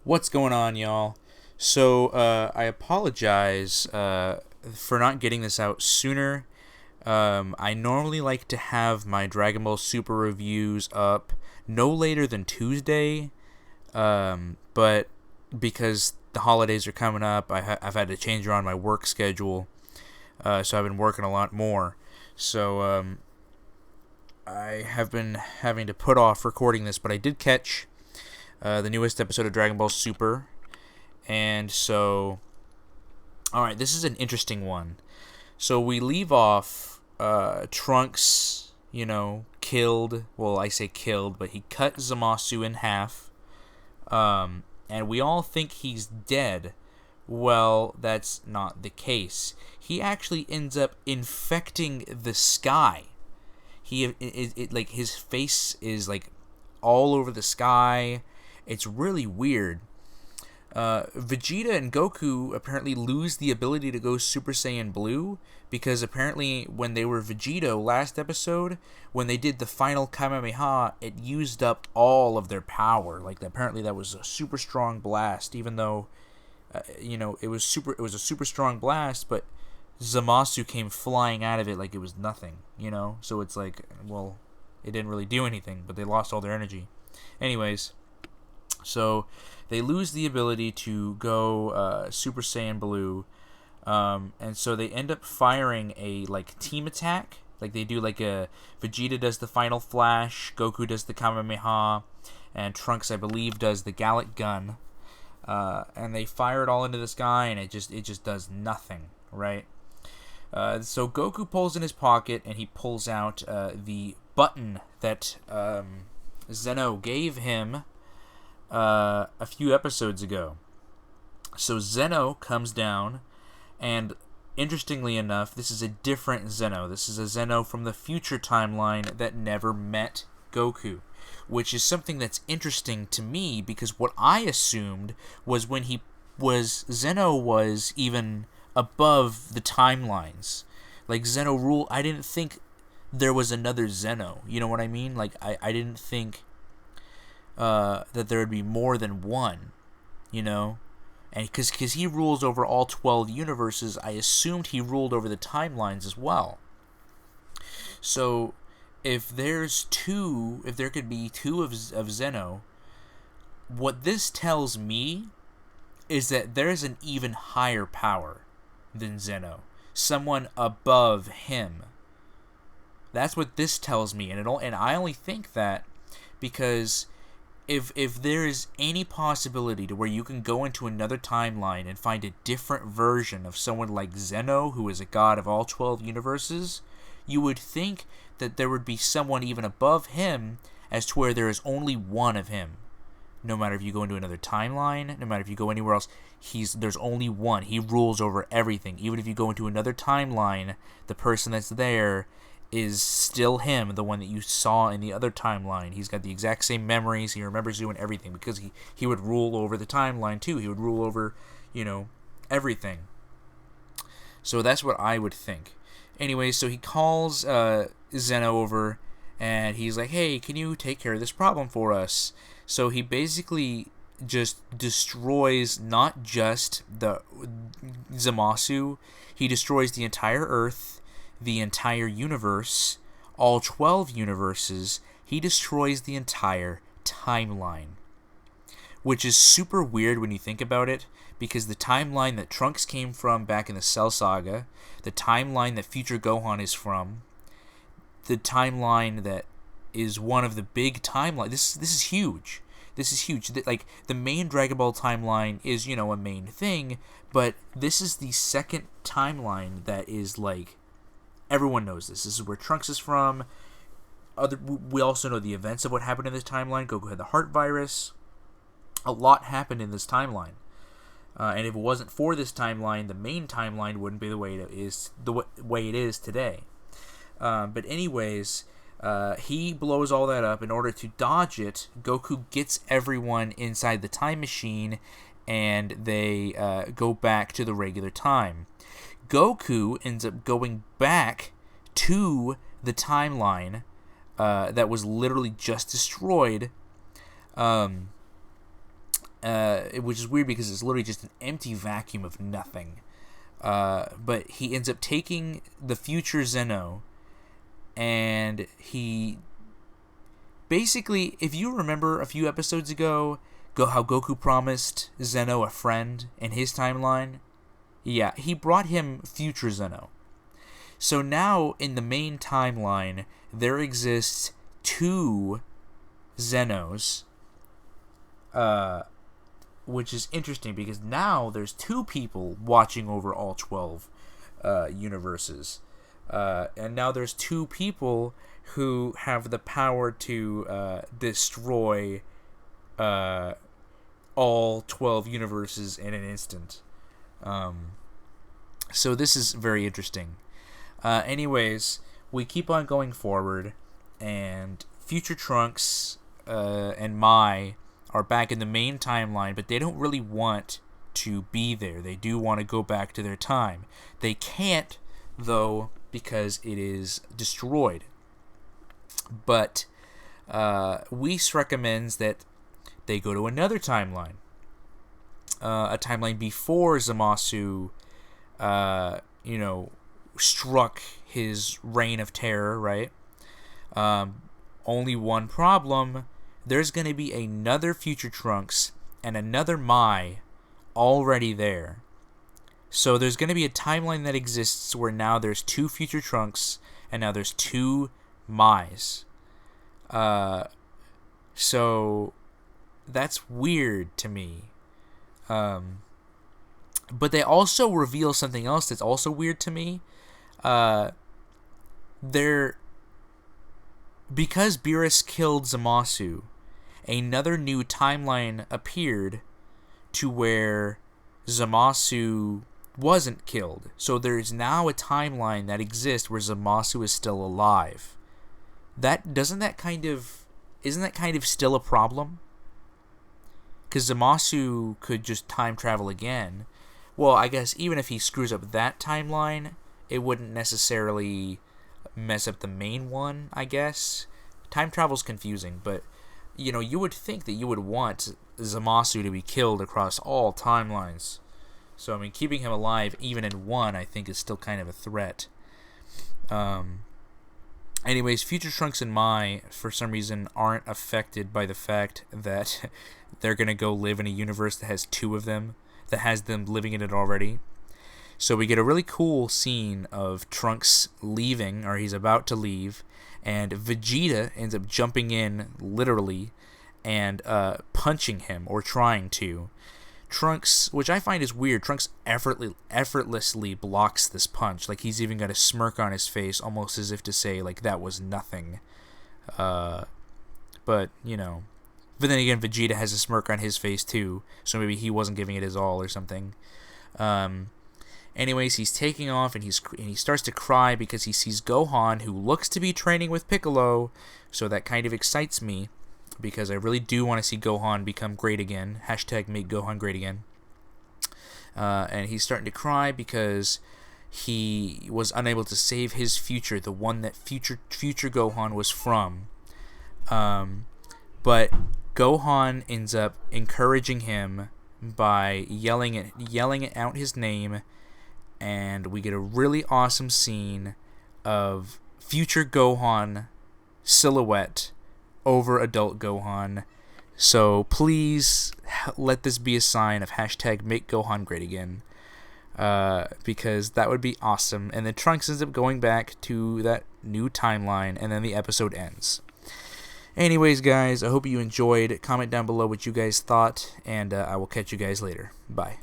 What's going on, y'all? So, I apologize for not getting this out sooner. I normally like to have my Dragon Ball Super reviews up no later than Tuesday, but because the holidays are coming up, I've had to change around my work schedule, so I've been working a lot more. So, I have been having to put off recording this, but I did catch the newest episode of Dragon Ball Super. And so, all right, this is an interesting one. So we leave off Trunks, killed. Well, I say killed, but he cut Zamasu in half. And we all think he's dead. Well, that's not the case. He actually ends up infecting the sky. Like his face is like all over the sky. It's really weird. Vegeta and Goku apparently lose the ability to go Super Saiyan Blue because apparently when they were Vegito last episode, when they did the final Kamehameha, it used up all of their power. Like apparently that was a super strong blast, even though it was a super strong blast, but Zamasu came flying out of it like it was nothing. So it's like, well, it didn't really do anything, but they lost all their energy. Anyways. So they lose the ability to go Super Saiyan Blue, and so they end up firing a team attack. Like they do Vegeta does the final flash, Goku does the Kamehameha, and Trunks I believe does the Gallic Gun, and they fire it all into the sky, and it just does nothing, right? So Goku pulls in his pocket and he pulls out the button that Zen'o gave him a few episodes ago. So Zen'o comes down, and interestingly enough, this is a different Zen'o. This is a Zen'o from the future timeline that never met Goku, which is something that's interesting to me because what I assumed was when Zen'o was even above the timelines. Like Zen'o rule, I didn't think there was another Zen'o. You know what I mean? Like I didn't think that there would be more than one, and because he rules over all 12 universes, I assumed he ruled over the timelines as well. So if there could be two of Zen'o, what this tells me is that there's an even higher power than Zen'o, someone above him. That's what this tells me, and I only think that because if there is any possibility to where you can go into another timeline and find a different version of someone like Zen'o, who is a god of all 12 universes, you would think that there would be someone even above him, as to where there is only one of him. No matter if you go into another timeline, no matter if you go anywhere else, there's only one. He rules over everything. Even if you go into another timeline, the person that's there is still him, the one that you saw in the other timeline. He's got the exact same memories. He remembers doing everything because he would rule over the timeline too. He would rule over, everything. So that's what I would think. Anyway, so he calls Zen'o over, and he's like, hey, can you take care of this problem for us? So he basically just destroys not just the Zamasu, he destroys the entire Earth, the entire universe, all 12 universes. He destroys the entire timeline, which is super weird when you think about it, because the timeline that Trunks came from back in the Cell Saga, the timeline that Future Gohan is from, the timeline that is one of the big timelines. This is huge. This is huge. Like, the main Dragon Ball timeline is, a main thing, but this is the second timeline that is like, everyone knows this. This is where Trunks is from. We also know the events of what happened in this timeline. Goku had the heart virus. A lot happened in this timeline. And if it wasn't for this timeline, the main timeline wouldn't be the way it is today. But anyways, he blows all that up. In order to dodge it, Goku gets everyone inside the time machine, and they go back to the regular time. Goku ends up going back to the timeline that was literally just destroyed, which is weird because it's literally just an empty vacuum of nothing. But he ends up taking the future Zen'o, and he basically, if you remember a few episodes ago, how Goku promised Zen'o a friend in his timeline, yeah, he brought him future Zen'o. So now in the main timeline, there exists 2 Zen'os, which is interesting because now there's 2 people watching over all 12 universes. And now there's 2 people who have the power to destroy all 12 universes in an instant. So this is very interesting. Anyways, we keep on going forward, and Future Trunks and Mai are back in the main timeline, but they don't really want to be there. They do want to go back to their time. They can't, though, because it is destroyed. But Whis recommends that they go to another timeline. A timeline before Zamasu, struck his reign of terror, right? Only one problem. There's going to be another Future Trunks and another Mai already there. So there's going to be a timeline that exists where now there's 2 Future Trunks and now there's 2 Mais. So that's weird to me. But they also reveal something else that's also weird to me. Because Beerus killed Zamasu, another new timeline appeared to where Zamasu wasn't killed. So there's now a timeline that exists where Zamasu is still alive. Isn't that kind of still a problem? Because Zamasu could just time travel again. Well, I guess even if he screws up that timeline, it wouldn't necessarily mess up the main one, I guess. Time travel's confusing, but you would think that you would want Zamasu to be killed across all timelines. So, I mean, keeping him alive even in one, I think, is still kind of a threat. Anyways, Future Trunks and Mai, for some reason, aren't affected by the fact that they're going to go live in a universe that has 2 of them, that has them living in it already. So we get a really cool scene of Trunks leaving, or he's about to leave, and Vegeta ends up jumping in, literally, and punching him, or trying to. Trunks, which I find is weird, Trunks effortlessly blocks this punch. Like, he's even got a smirk on his face, almost as if to say, like, that was nothing. But then again, Vegeta has a smirk on his face, too, so maybe he wasn't giving it his all or something. Anyways, he's taking off, and he starts to cry because he sees Gohan, who looks to be training with Piccolo, so that kind of excites me, because I really do want to see Gohan become great again. # make Gohan great again. And he's starting to cry because he was unable to save his future, the one that future Gohan was from. But Gohan ends up encouraging him by yelling out his name, and we get a really awesome scene of future Gohan silhouette over adult Gohan. So please let this be a sign of # make Gohan great again, because that would be awesome. And then Trunks ends up going back to that new timeline, and then the episode ends. Anyways, guys, I hope you enjoyed. Comment down below what you guys thought, and I will catch you guys later. Bye.